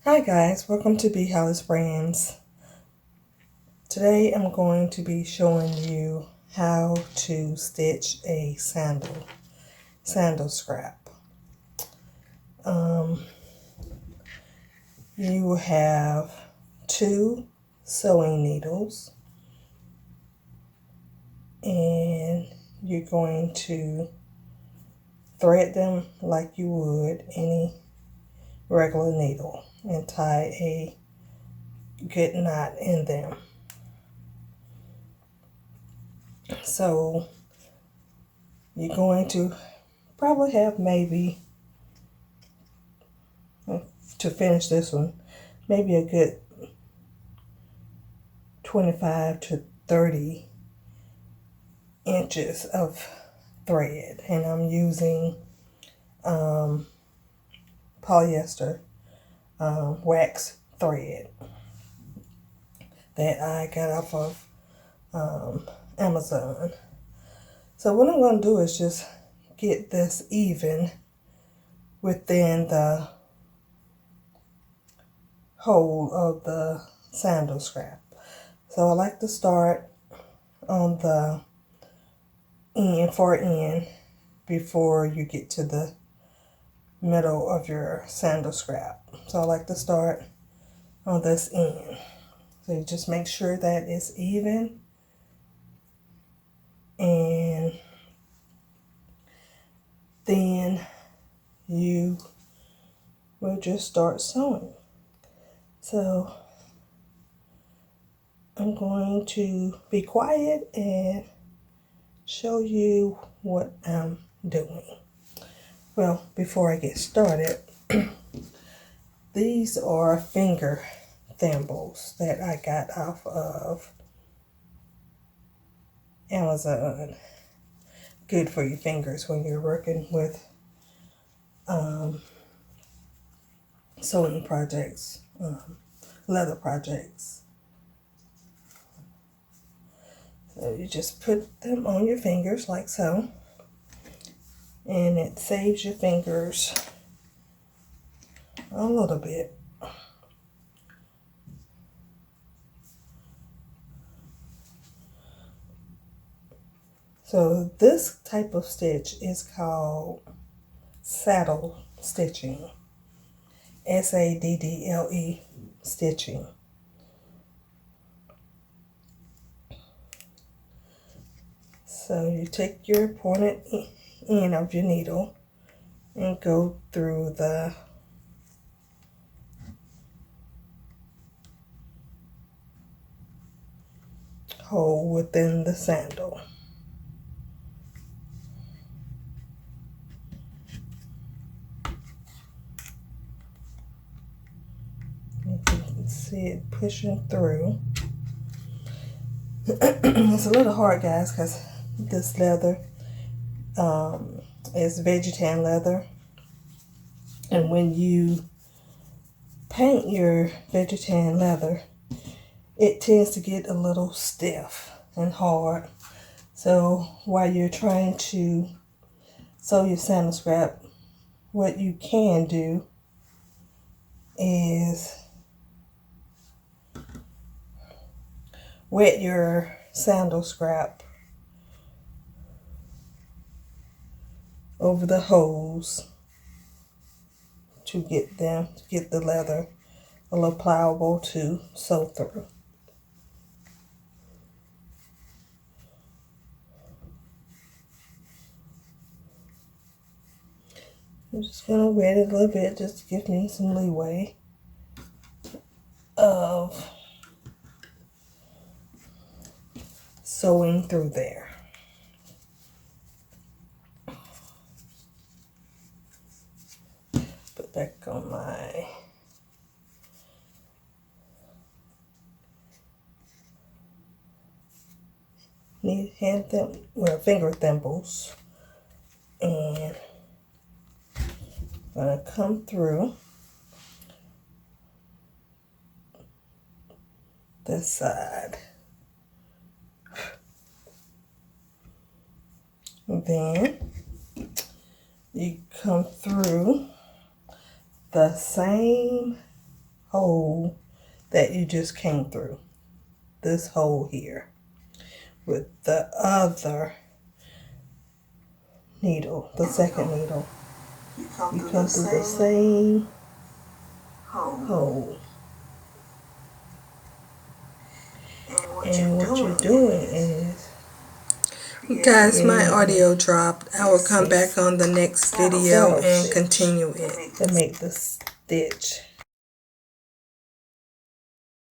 Hi guys, welcome to Be Hollis Brands. Today I'm going to be showing you how to stitch a sandal scrap. You will have 2 sewing needles and you're going to thread them like you would any regular needle and tie a good knot in them. So you're going to probably have maybe, to finish this one, maybe a good 25 to 30 inches of thread, and I'm using polyester wax thread that I got off of Amazon. So what I'm going to do is just get this even within the hole of the sandal scrap. So I like to start on the far end before you get to the middle of your sandal scrap. So I like to start on this end. So you just make sure that it's even, and then you will just start sewing. So I'm going to be quiet and show you what I'm doing. Well, before I get started, these are finger thimbles that I got off of Amazon. Good for your fingers when you're working with sewing projects, leather projects. So you just put them on your fingers like so, and it saves your fingers a little bit. So this type of stitch is called saddle stitching, S-A-D-D-L-E stitching. So you take your pointed end of your needle and go through the hole within the sandal. You can see it pushing through. It's a little hard, guys, because this leather is vegetarian leather, and when you paint your vegetarian leather, it tends to get a little stiff and hard. So while you're trying to sew your sandal scrap, what you can do is wet your sandal scrap over the holes to get the leather a little pliable to sew through. I'm just going to wet it a little bit just to give me some leeway of sewing through there. Put back on my finger thimbles, and I'm going to come through this side. And then you come through the same hole that you just came through. This hole here. With the other needle, the second needle, you come through the same hole. And what you're doing is, guys, my audio dropped. I will come back on the next video and continue it to make the stitch